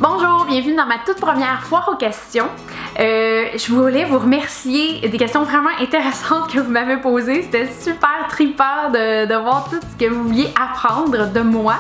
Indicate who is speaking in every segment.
Speaker 1: Bonjour, bienvenue dans ma toute première foire aux questions. Je voulais vous remercier des questions vraiment intéressantes que vous m'avez posées. C'était super trippant de voir tout ce que vous vouliez apprendre de moi.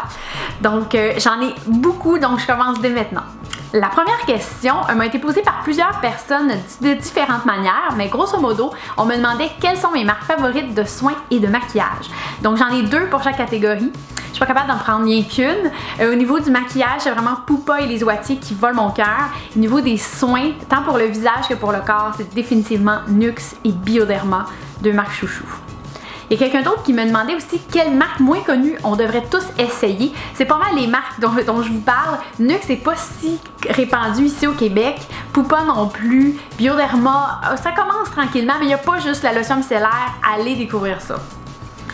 Speaker 1: Donc j'en ai beaucoup, donc je commence dès maintenant. La première question m'a été posée par plusieurs personnes de différentes manières, mais grosso modo, on me demandait quelles sont mes marques favorites de soins et de maquillage. Donc j'en ai deux pour chaque catégorie. Je suis pas capable d'en prendre rien qu'une. Au niveau du maquillage, c'est vraiment Pupa et les Oitiers qui volent mon cœur. Au niveau des soins, tant pour le visage que pour le corps, c'est définitivement NYX et Bioderma, deux marques chouchou. Il y a quelqu'un d'autre qui me demandait aussi quelles marques moins connues on devrait tous essayer. C'est pas mal les marques dont je vous parle. NYX n'est pas si répandu ici au Québec. Pupa non plus. Bioderma, ça commence tranquillement, mais il n'y a pas juste la lotion micellaire. Allez découvrir ça.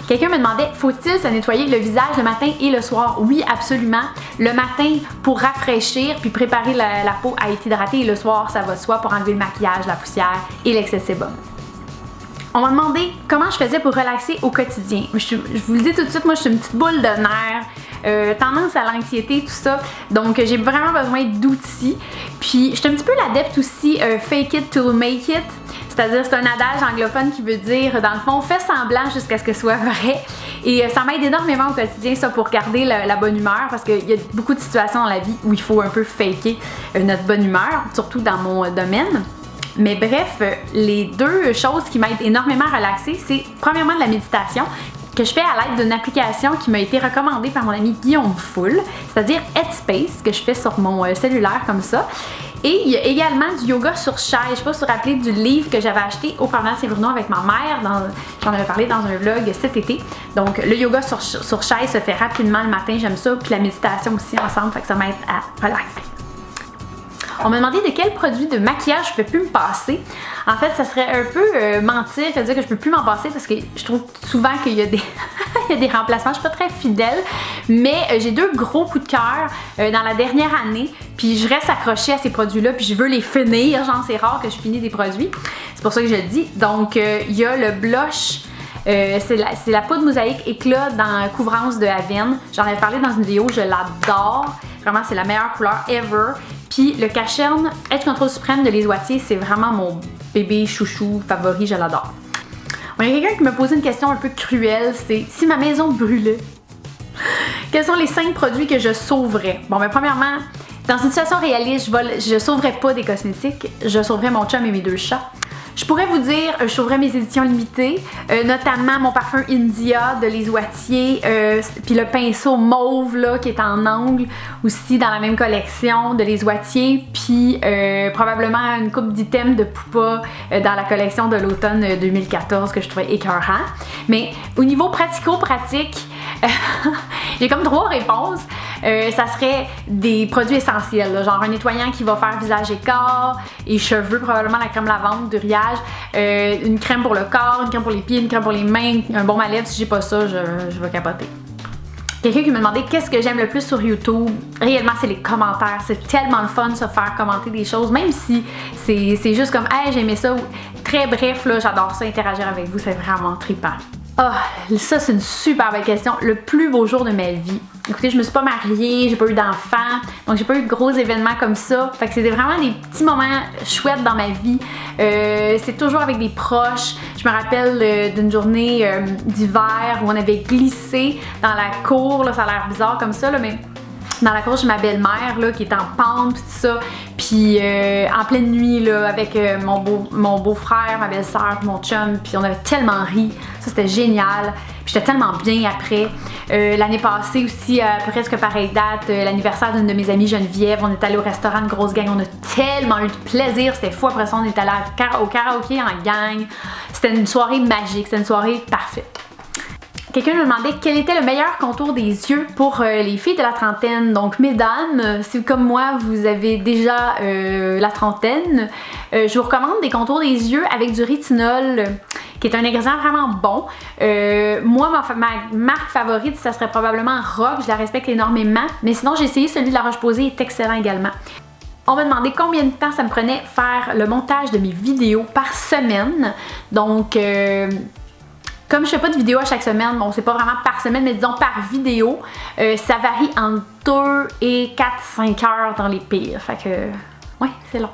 Speaker 1: Quelqu'un me demandait, faut-il se nettoyer le visage le matin et le soir? Oui, absolument. Le matin pour rafraîchir puis préparer la peau à être hydratée et le soir, ça va de soi pour enlever le maquillage, la poussière et l'excès de sébum. On m'a demandé comment je faisais pour relaxer au quotidien. Je vous le dis tout de suite, moi je suis une petite boule de nerfs, tendance à l'anxiété, tout ça. Donc j'ai vraiment besoin d'outils. Puis je suis un petit peu l'adepte aussi fake it till make it. C'est-à-dire, c'est un adage anglophone qui veut dire, dans le fond, fais semblant jusqu'à ce que ce soit vrai. Et ça m'aide énormément au quotidien, ça, pour garder la bonne humeur, parce qu'il y a beaucoup de situations dans la vie où il faut un peu faker notre bonne humeur, surtout dans mon domaine. Mais bref, les deux choses qui m'aident énormément à relaxer, c'est premièrement de la méditation, que je fais à l'aide d'une application qui m'a été recommandée par mon ami Guillaume Foul, c'est-à-dire Headspace, que je fais sur mon cellulaire comme ça. Et il y a également du yoga sur chaise. Je ne sais pas si vous vous rappelez du livre que j'avais acheté au Parlement Saint-Bruno avec ma mère. J'en avais parlé dans un vlog cet été. Donc le yoga sur chaise se fait rapidement le matin, j'aime ça. Puis la méditation aussi ensemble, fait que ça m'aide à relaxer. On m'a demandé de quel produit de maquillage je ne peux plus me passer. En fait, ça serait un peu mentir de dire que je ne peux plus m'en passer parce que je trouve souvent qu'il y a des, il y a des remplacements. Je ne suis pas très fidèle, mais j'ai deux gros coups de cœur dans la dernière année. Puis je reste accrochée à ces produits-là, puis je veux les finir. Genre, c'est rare que je finis des produits. C'est pour ça que je le dis. Donc, il y a le blush. C'est la poudre mosaïque éclat dans couvrance de Avène. J'en avais parlé dans une vidéo, je l'adore. Vraiment, c'est la meilleure couleur ever. Puis le Cacherne Edge Control Suprême de Les Oitiers, c'est vraiment mon bébé chouchou favori, je l'adore. Il y a quelqu'un qui me posait une question un peu cruelle, c'est si ma maison brûlait, quels sont les 5 produits que je sauverais? Bon, ben premièrement, dans une situation réaliste, je sauverais pas des cosmétiques, je sauverais mon chum et mes 2 chats. Je pourrais vous dire, je sauverais mes éditions limitées, notamment mon parfum India de Les Oitiers, puis le pinceau mauve là, qui est en angle, aussi dans la même collection de Les Oitiers, puis probablement une couple d'items de Pupa dans la collection de l'automne 2014 que je trouvais écœurant. Mais au niveau pratico-pratique, j'ai comme 3 réponses. Ça serait des produits essentiels, là, genre un nettoyant qui va faire visage et corps et cheveux, probablement la crème lavande, du riage, une crème pour le corps, une crème pour les pieds, une crème pour les mains, un baume à lèvres. Si j'ai pas ça, je vais capoter. Quelqu'un qui me demandait qu'est-ce que j'aime le plus sur YouTube. Réellement, c'est les commentaires. C'est tellement le fun de se faire commenter des choses, même si c'est juste comme « Hey, j'ai aimé ça » ou très bref, là, j'adore ça, interagir avec vous, c'est vraiment trippant. Ah, ça c'est une super belle question. Le plus beau jour de ma vie. Écoutez, je me suis pas mariée, j'ai pas eu d'enfants, donc j'ai pas eu de gros événements comme ça. Fait que c'était vraiment des petits moments chouettes dans ma vie. C'est toujours avec des proches. Je me rappelle d'une journée d'hiver où on avait glissé dans la cour. Là, ça a l'air bizarre comme ça, là, mais dans la cour, j'ai ma belle-mère là, qui est en pente, tout ça. Puis en pleine nuit, là, avec mon beau-frère, ma belle-sœur, mon chum, puis on avait tellement ri. Ça, c'était génial. Puis j'étais tellement bien après. L'année passée aussi, à presque pareille date, l'anniversaire d'une de mes amies, Geneviève, on est allé au restaurant, une grosse gang. On a tellement eu de plaisir. C'était fou. Après ça, on est allé au karaoké en gang. C'était une soirée magique. C'était une soirée parfaite. Quelqu'un me demandait quel était le meilleur contour des yeux pour les filles de la trentaine. Donc mesdames, si comme moi vous avez déjà la trentaine, je vous recommande des contours des yeux avec du rétinol, qui est un ingrédient vraiment bon. Moi, ma marque favorite, ça serait probablement Rock, je la respecte énormément. Mais sinon, j'ai essayé celui de La Roche-Posay, il est excellent également. On m'a demandé combien de temps ça me prenait faire le montage de mes vidéos par semaine. Donc Comme je fais pas de vidéo à chaque semaine, bon c'est pas vraiment par semaine, mais disons par vidéo, ça varie entre 2 et 4-5 heures dans les pires. Fait que, ouais, c'est long.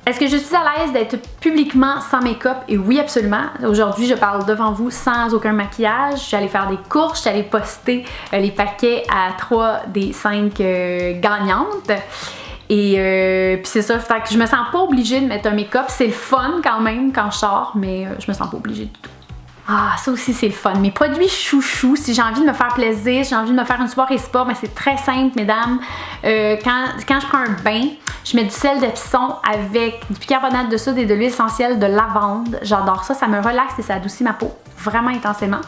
Speaker 1: Est-ce que je suis à l'aise d'être publiquement sans make-up? Et oui, absolument. Aujourd'hui, je parle devant vous sans aucun maquillage. Je suis allée faire des courses, je suis allée poster les paquets à 3 des 5 gagnantes. Et puis c'est ça, fait que je me sens pas obligée de mettre un make-up. C'est le fun quand même quand je sors, mais je me sens pas obligée du tout. Ah, ça aussi c'est le fun. Mes produits chouchous, si j'ai envie de me faire plaisir, si j'ai envie de me faire une soirée spa, mais c'est très simple, mesdames. Quand je prends un bain, je mets du sel d'Epsom avec du bicarbonate de soude et de l'huile essentielle de lavande. J'adore ça, ça me relaxe et ça adoucit ma peau vraiment intensément.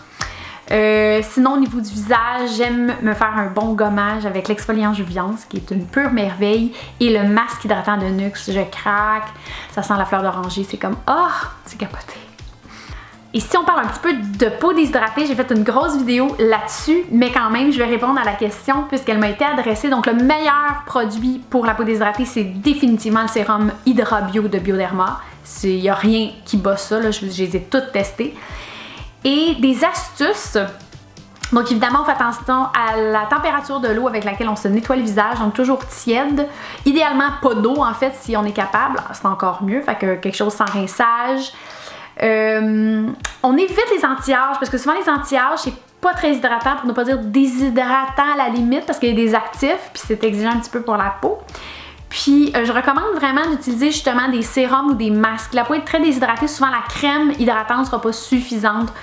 Speaker 1: Sinon, au niveau du visage, j'aime me faire un bon gommage avec l'exfoliant Juviance, qui est une pure merveille, et le masque hydratant de Nuxe. Je craque, ça sent la fleur d'oranger, c'est comme, oh, c'est capoté. Et si on parle un petit peu de peau déshydratée, j'ai fait une grosse vidéo là-dessus, mais quand même, je vais répondre à la question puisqu'elle m'a été adressée. Donc, le meilleur produit pour la peau déshydratée, c'est définitivement le sérum Hydra Bio de Bioderma. Il n'y a rien qui bat ça, là, je les ai toutes testées. Et des astuces. Donc, évidemment, on fait attention à la température de l'eau avec laquelle on se nettoie le visage, donc toujours tiède. Idéalement, pas d'eau, en fait, si on est capable. C'est encore mieux, fait que quelque chose sans rinçage. On évite les anti-âges parce que souvent les anti-âges c'est pas très hydratant, pour ne pas dire déshydratant à la limite, parce qu'il y a des actifs puis c'est exigeant un petit peu pour la peau. Puis je recommande vraiment d'utiliser justement des sérums ou des masques. La peau est très déshydratée, souvent la crème hydratante ne sera pas suffisante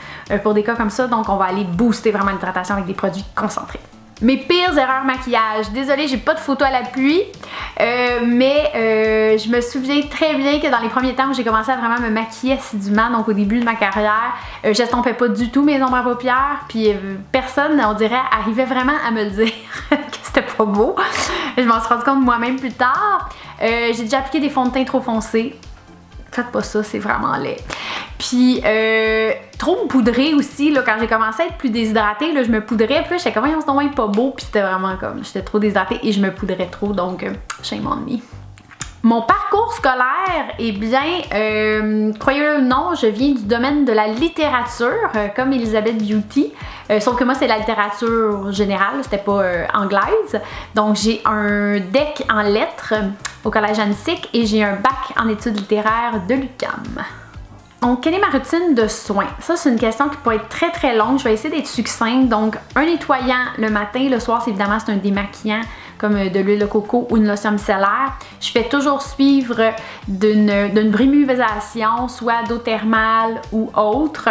Speaker 1: pour des cas comme ça, donc on va aller booster vraiment l'hydratation avec des produits concentrés. Mes pires erreurs maquillage. Désolée, j'ai pas de photo à l'appui, mais je me souviens très bien que dans les premiers temps où j'ai commencé à vraiment me maquiller assidûment, donc au début de ma carrière, j'estompais pas du tout mes ombres à paupières, puis personne, on dirait, arrivait vraiment à me le dire que c'était pas beau. Je m'en suis rendu compte moi-même plus tard. J'ai déjà appliqué des fonds de teint trop foncés. Faites pas ça, c'est vraiment laid. Puis trop me poudrer aussi, là, quand j'ai commencé à être plus déshydratée, là, je me poudrais, puis là j'étais comme, on se pas beau, puis c'était vraiment comme, j'étais trop déshydratée et je me poudrais trop, donc shame on me. Mon parcours scolaire, eh bien, croyez-le ou non, je viens du domaine de la littérature, comme Elizabeth Beauty, sauf que moi c'est la littérature générale, c'était pas anglaise. Donc j'ai un DEC en lettres au collège Annecy et j'ai un bac en études littéraires de l'UQAM. Donc, quelle est ma routine de soins? Ça, c'est une question qui peut être très très longue. Je vais essayer d'être succincte. Donc, un nettoyant le matin, le soir, évidemment, c'est un démaquillant comme de l'huile de coco ou une lotion micellaire. Je fais toujours suivre d'une brémuvisation, soit d'eau thermale ou autre.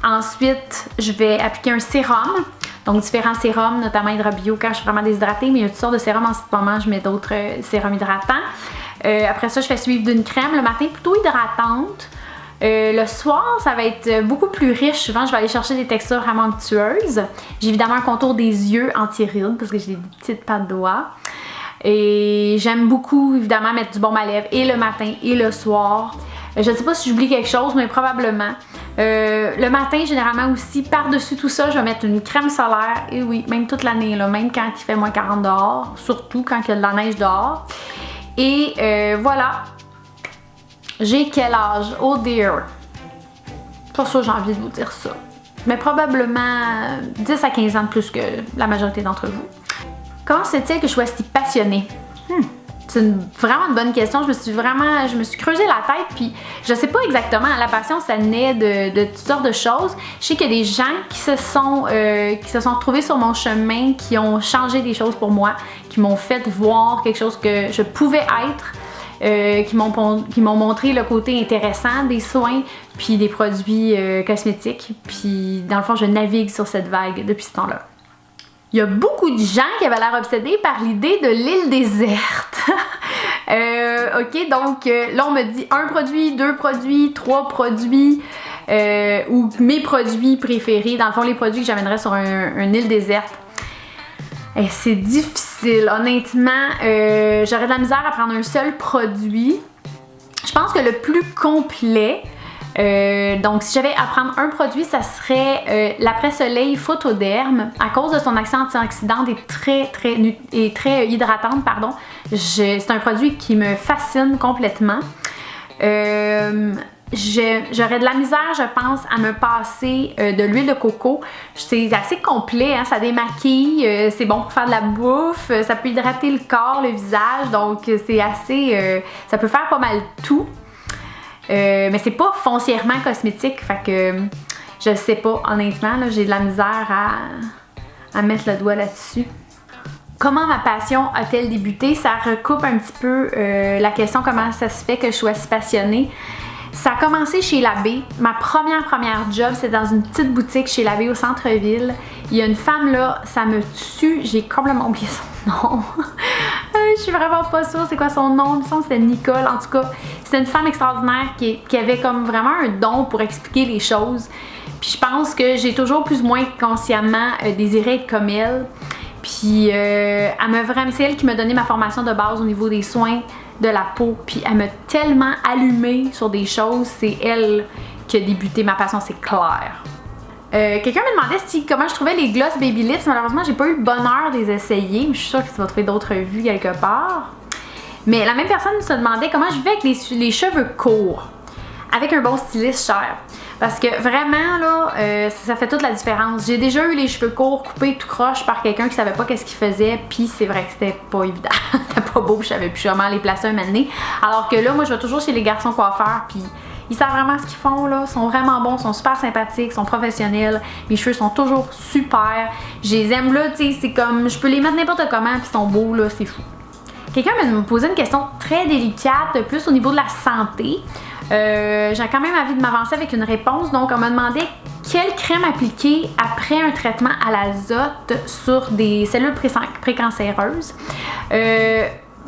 Speaker 1: Ensuite, je vais appliquer un sérum. Donc, différents sérums, notamment Hydra Bio quand je suis vraiment déshydratée, mais il y a toutes sortes de sérums en ce moment. Je mets d'autres sérums hydratants. Après ça, je fais suivre d'une crème le matin plutôt hydratante. Le soir, ça va être beaucoup plus riche. Souvent, je vais aller chercher des textures vraiment onctueuses. J'ai évidemment un contour des yeux anti-rides parce que j'ai des petites pattes de doigts. Et j'aime beaucoup, évidemment, mettre du baume à lèvres et le matin et le soir. Je ne sais pas si j'oublie quelque chose, mais probablement. Le matin, généralement aussi, par-dessus tout ça, je vais mettre une crème solaire. Et oui, même toute l'année, là, même quand il fait moins 40 dehors, surtout quand il y a de la neige dehors. Et voilà. J'ai quel âge? Oh dear! Pas sûr, j'ai envie de vous dire ça. Mais probablement 10 à 15 ans de plus que la majorité d'entre vous. Comment se fait-il que je sois si passionnée? C'est vraiment une bonne question. Je me suis creusé la tête, puis je sais pas exactement. La passion, ça naît de toutes sortes de choses. Je sais qu'il y a des gens qui se sont retrouvés sur mon chemin, qui ont changé des choses pour moi, qui m'ont fait voir quelque chose que je pouvais être. Qui m'ont montré le côté intéressant des soins puis des produits cosmétiques. Puis dans le fond, je navigue sur cette vague depuis ce temps-là. Il y a beaucoup de gens qui avaient l'air obsédés par l'idée de l'île déserte. Ok, donc là on me dit 1 produit, 2 produits, 3 produits ou mes produits préférés. Dans le fond, les produits que j'amènerais sur une île déserte. C'est difficile, honnêtement. J'aurais de la misère à prendre un seul produit. Je pense que le plus complet, donc si j'avais à prendre un produit, ça serait l'après-soleil Photoderm. À cause de son action antioxydante et très hydratante, pardon. C'est un produit qui me fascine complètement. j'aurais de la misère, je pense, à me passer de l'huile de coco. C'est assez complet, hein, ça démaquille, c'est bon pour faire de la bouffe, ça peut hydrater le corps, le visage, donc c'est assez... ça peut faire pas mal tout. Mais c'est pas foncièrement cosmétique, fait que je sais pas, honnêtement, là, j'ai de la misère à mettre le doigt là-dessus. Comment ma passion a-t-elle débuté? Ça recoupe un petit peu la question comment ça se fait que je sois si passionnée. Ça a commencé chez Labbé. Ma première job, c'est dans une petite boutique chez Labbé au centre-ville. Il y a une femme là, ça me tue, j'ai complètement oublié son nom. Je suis vraiment pas sûre c'est quoi son nom, il me semble que c'était Nicole. En tout cas, c'était une femme extraordinaire qui avait comme vraiment un don pour expliquer les choses. Puis je pense que j'ai toujours plus ou moins consciemment désiré être comme elle. Puis c'est elle qui m'a donné ma formation de base au niveau des soins de la peau. Puis elle m'a tellement allumée sur des choses, c'est elle qui a débuté ma passion, c'est clair. Quelqu'un me demandait comment je trouvais les gloss Baby Lips. Malheureusement, j'ai pas eu le bonheur de les essayer, mais je suis sûre que tu vas trouver d'autres vues quelque part. Mais la même personne se demandait comment je vivais avec les cheveux courts, avec un bon styliste cher. Parce que vraiment, là, ça fait toute la différence. J'ai déjà eu les cheveux courts coupés tout croche par quelqu'un qui savait pas qu'est-ce qu'il faisait, puis c'est vrai que c'était pas évident. C'était pas beau, je savais plus comment les placer un moment donné. Alors que là, moi, je vais toujours chez les garçons coiffeurs, puis ils savent vraiment ce qu'ils font, là. Ils sont vraiment bons, ils sont super sympathiques, ils sont professionnels. Mes cheveux sont toujours super. Je les aime, là, tu sais, c'est comme, je peux les mettre n'importe comment, puis ils sont beaux, là, c'est fou. Quelqu'un me posait une question très délicate, plus au niveau de la santé. J'ai quand même envie de m'avancer avec une réponse. Donc, on m'a demandé quelle crème appliquer après un traitement à l'azote sur des cellules précancéreuses.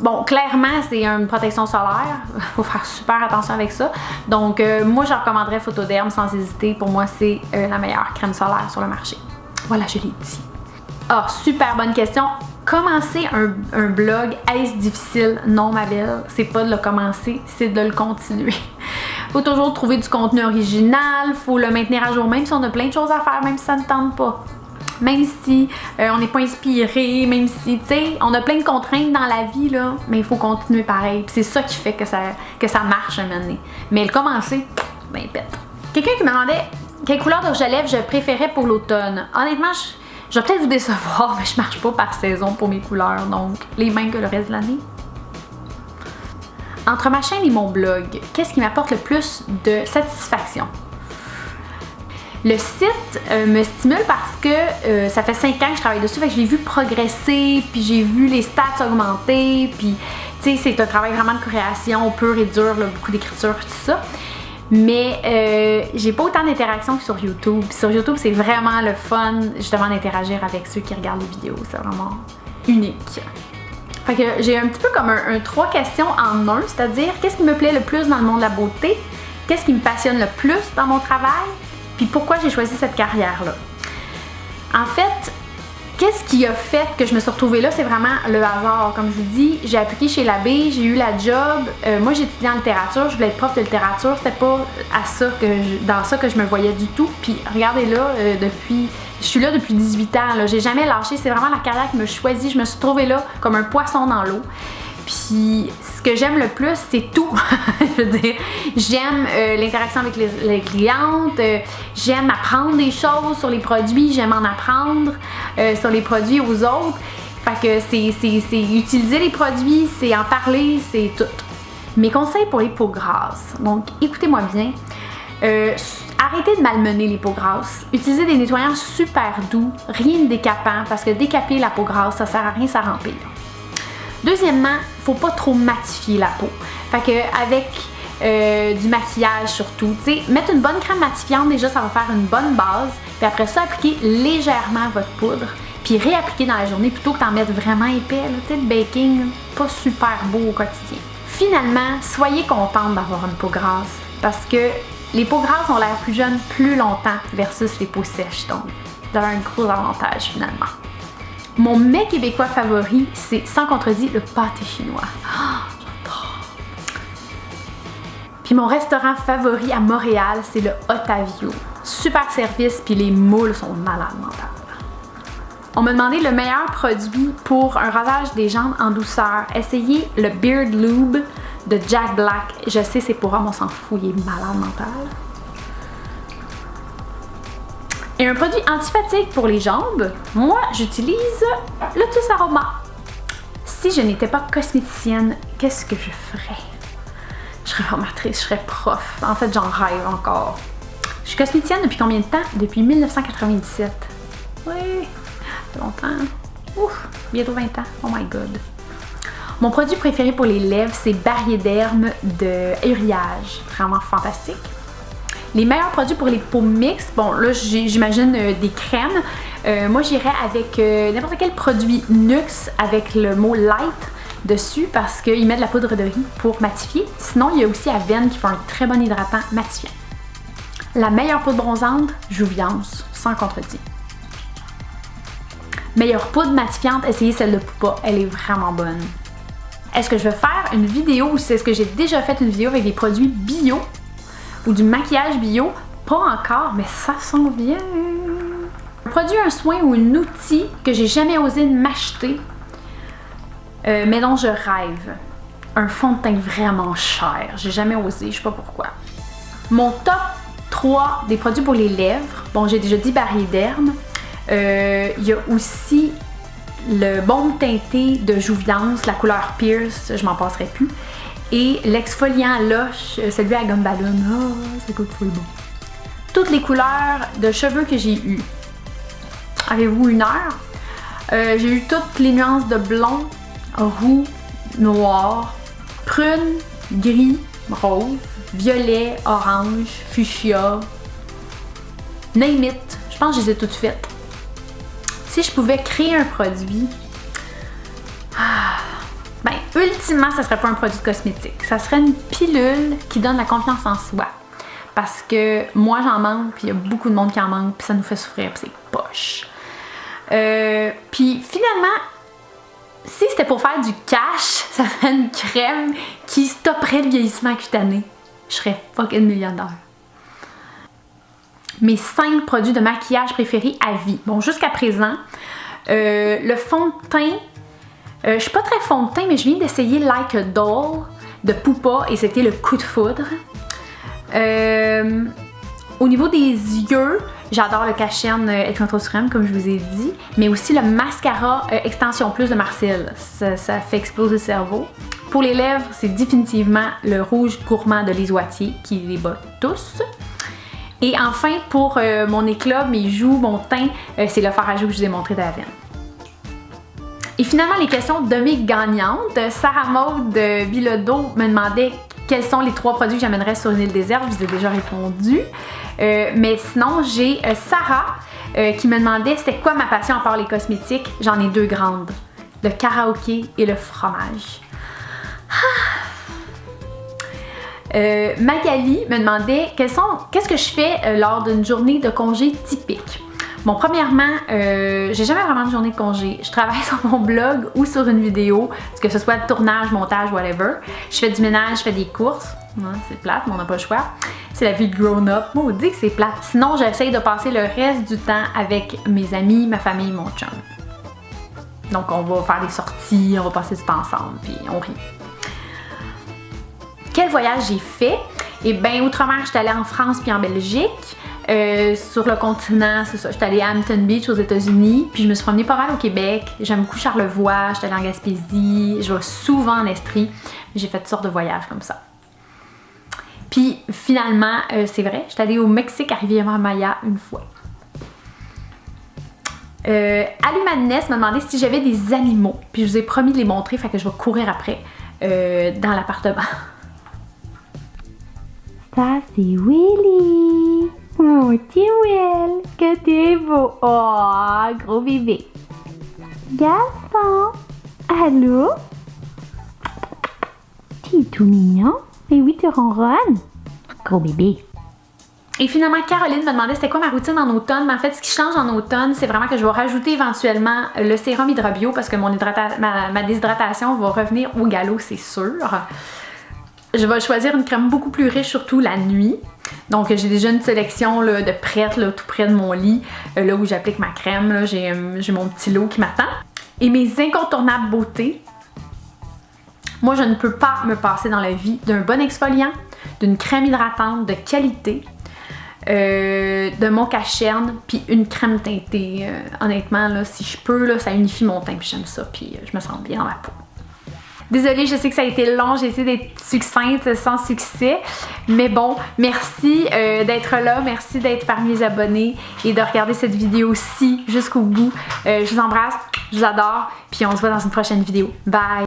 Speaker 1: Bon, clairement, c'est une protection solaire. Il faut faire super attention avec ça. Donc, moi, je recommanderais Photoderm sans hésiter. Pour moi, c'est la meilleure crème solaire sur le marché. Voilà, je l'ai dit. Ah, super bonne question. Commencer un blog, est-ce difficile? Non, ma belle, c'est pas de le commencer, c'est de le continuer. Faut toujours trouver du contenu original, faut le maintenir à jour, même si on a plein de choses à faire, même si ça ne tente pas. Même si on n'est pas inspiré, même si, tu sais, on a plein de contraintes dans la vie, là, mais il faut continuer pareil. Puis c'est ça qui fait que ça marche un moment donné. Mais le commencer, ben pète. Quelqu'un qui me demandait quelle couleur de rouge à lèvres je préférais pour l'automne. Honnêtement, je vais peut-être vous décevoir, mais je marche pas par saison pour mes couleurs, donc les mêmes que le reste de l'année. Entre ma chaîne et mon blog, qu'est-ce qui m'apporte le plus de satisfaction? Le site me stimule parce que ça fait 5 ans que je travaille dessus, fait que je l'ai vu progresser, puis j'ai vu les stats augmenter, puis tu sais, c'est un travail vraiment de création pur et dur, là, beaucoup d'écriture, tout ça. Mais j'ai pas autant d'interactions que sur YouTube. Puis sur YouTube, c'est vraiment le fun, justement, d'interagir avec ceux qui regardent les vidéos. C'est vraiment unique. Fait que j'ai un petit peu comme un 3 questions en un, c'est-à-dire qu'est-ce qui me plaît le plus dans le monde de la beauté, qu'est-ce qui me passionne le plus dans mon travail, puis pourquoi j'ai choisi cette carrière-là. En fait, qu'est-ce qui a fait que je me suis retrouvée là? C'est vraiment le hasard. Comme je vous dis, j'ai appliqué chez Labbé, j'ai eu la job. Moi, j'étudiais en littérature, je voulais être prof de littérature. C'était pas dans ça que je me voyais du tout. Puis regardez là, je suis là depuis 18 ans. Là. J'ai jamais lâché. C'est vraiment la carrière qui me choisit. Je me suis trouvée là comme un poisson dans l'eau. Puis ce que j'aime le plus, c'est tout. Je veux dire, j'aime l'interaction avec les clientes, j'aime apprendre des choses sur les produits, j'aime en apprendre sur les produits aux autres. Fait que c'est utiliser les produits, c'est en parler, c'est tout. Mes conseils pour les peaux grasses. Donc, écoutez-moi bien. Arrêtez de malmener les peaux grasses. Utilisez des nettoyants super doux, rien de décapant, parce que décaper la peau grasse, ça sert à rien, ça remplit. Deuxièmement, faut pas trop matifier la peau. Fait que avec du maquillage surtout, tu sais, mettre une bonne crème matifiante, déjà ça va faire une bonne base. Puis après ça, appliquez légèrement votre poudre, puis réappliquer dans la journée plutôt que d'en mettre vraiment épais. Tu sais, le baking, pas super beau au quotidien. Finalement, soyez contente d'avoir une peau grasse parce que les peaux grasses ont l'air plus jeunes plus longtemps versus les peaux sèches. Donc, vous avez un gros avantage finalement. Mon mets québécois favori, c'est sans contredit le pâté chinois. Oh, j'adore! Puis mon restaurant favori à Montréal, c'est le Otavio. Super service, puis les moules sont malades mentales. On m'a demandé le meilleur produit pour un rasage des jambes en douceur. Essayez le Beard Lube de Jack Black. Je sais, c'est pour homme, on s'en fout, il est malade mental. Et un produit anti-fatigue pour les jambes, moi j'utilise le Tous Aroma. Si je n'étais pas cosméticienne, qu'est-ce que je ferais? Je serais formatrice, je serais prof. En fait, j'en rêve encore. Je suis cosméticienne depuis combien de temps? Depuis 1997. Oui, ça fait longtemps. Ouf, bientôt 20 ans. Oh my god. Mon produit préféré pour les lèvres, c'est Barrier Derme de Uriage. Vraiment fantastique. Les meilleurs produits pour les peaux mixtes, bon là j'imagine des crèmes. Moi j'irais avec n'importe quel produit Nuxe avec le mot light dessus parce qu'il met de la poudre de riz pour matifier. Sinon il y a aussi Avène qui fait un très bon hydratant matifiant. La meilleure poudre bronzante, Jouviance, sans contredit. Meilleure poudre matifiante, essayez celle de Pupa, elle est vraiment bonne. Est-ce que je vais faire une vidéo ou est-ce que j'ai déjà fait une vidéo avec des produits bio ou du maquillage bio? Pas encore, mais ça s'en vient. Un produit, un soin ou un outil que j'ai jamais osé m'acheter, mais dont je rêve. Un fond de teint vraiment cher. J'ai jamais osé, je sais pas pourquoi. Mon top 3 des produits pour les lèvres. Bon, j'ai déjà dit Barrier Derme. Il y a aussi le baume teinté de Jouviance, la couleur Pierce, je m'en passerai plus. Et l'exfoliant Lush, celui à gomme ballon. Oh, ça coûte full bon. Toutes les couleurs de cheveux que j'ai eues. Avez-vous une heure? J'ai eu toutes les nuances de blond, roux, noir, prune, gris, rose, violet, orange, fuchsia. Name it. Je pense que je les ai toutes faites. Si je pouvais créer un produit, ben, ultimement, ça serait pas un produit cosmétique. Ça serait une pilule qui donne la confiance en soi. Parce que moi, j'en manque, puis il y a beaucoup de monde qui en manque, puis ça nous fait souffrir, puis c'est poche. Puis finalement, si c'était pour faire du cash, ça serait une crème qui stopperait le vieillissement cutané. Je serais fucking millionnaire. Mes 5 produits de maquillage préférés à vie. Bon, jusqu'à présent, le fond de teint, je suis pas très fond de teint, mais je viens d'essayer Like a Doll de Pupa et c'était le coup de foudre. Au niveau des yeux, j'adore le Cachan Control Suprême, comme je vous ai dit, mais aussi le mascara Extension Plus de Marcel. Ça fait exploser le cerveau. Pour les lèvres, c'est définitivement le rouge gourmand de Lise Wattier, qui les bat tous. Et enfin, pour mon éclat, mes joues, mon teint, c'est le fard à joues que je vous ai montré d'Avène. Et finalement, les questions de mes gagnantes. Sarah Maud de Bilodeau me demandait quels sont les 3 produits que j'amènerais sur une île déserte. Je vous ai déjà répondu. Mais sinon, j'ai Sarah qui me demandait c'était quoi ma passion à part les cosmétiques. J'en ai 2 grandes. Le karaoké et le fromage. Magali me demandait qu'est-ce que je fais lors d'une journée de congé typique. Bon, premièrement, j'ai jamais vraiment de journée de congé. Je travaille sur mon blog ou sur une vidéo, que ce soit tournage, montage, whatever. Je fais du ménage, je fais des courses. C'est plate, mais on n'a pas le choix. C'est la vie de grown-up. Moi, on dit que c'est plate. Sinon, j'essaye de passer le reste du temps avec mes amis, ma famille, mon chum. Donc, on va faire des sorties, on va passer du temps ensemble, puis on rit. Quel voyage j'ai fait? Eh bien, outre-mer, j'étais allée en France puis en Belgique. Sur le continent, c'est ça, j'étais allée à Hampton Beach aux États-Unis, puis je me suis promenée pas mal au Québec. J'aime beaucoup Charlevoix, j'étais allée en Gaspésie, je vais souvent en Estrie. J'ai fait toutes sortes de voyages comme ça. Puis finalement, c'est vrai, j'étais allée au Mexique à Riviera-Maya une fois. Alumaness m'a demandé si j'avais des animaux, puis je vous ai promis de les montrer, fait que je vais courir après dans l'appartement. Ça, c'est Willy! Mon petit Will! Que t'es beau! Oh, gros bébé! Gaston! Allô? T'es tout mignon? Mais oui, tu ronronnes! Gros bébé! Et finalement, Caroline me demandait c'était quoi ma routine en automne. Mais en fait, ce qui change en automne, c'est vraiment que je vais rajouter éventuellement le sérum Hydrobio parce que ma déshydratation va revenir au galop, c'est sûr. Je vais choisir une crème beaucoup plus riche, surtout la nuit. Donc, j'ai déjà une sélection là, de prête, là, tout près de mon lit, là où j'applique ma crème. J'ai mon petit lot qui m'attend. Et mes incontournables beautés. Moi, je ne peux pas me passer dans la vie d'un bon exfoliant, d'une crème hydratante de qualité, de mon cacherne, puis une crème teintée. Honnêtement, là, si je peux, là, ça unifie mon teint, puis j'aime ça, puis je me sens bien dans ma peau. Désolée, je sais que ça a été long, j'ai essayé d'être succincte sans succès, mais bon, merci d'être là, merci d'être parmi les abonnés et de regarder cette vidéo-ci jusqu'au bout. Je vous embrasse, je vous adore, puis on se voit dans une prochaine vidéo. Bye!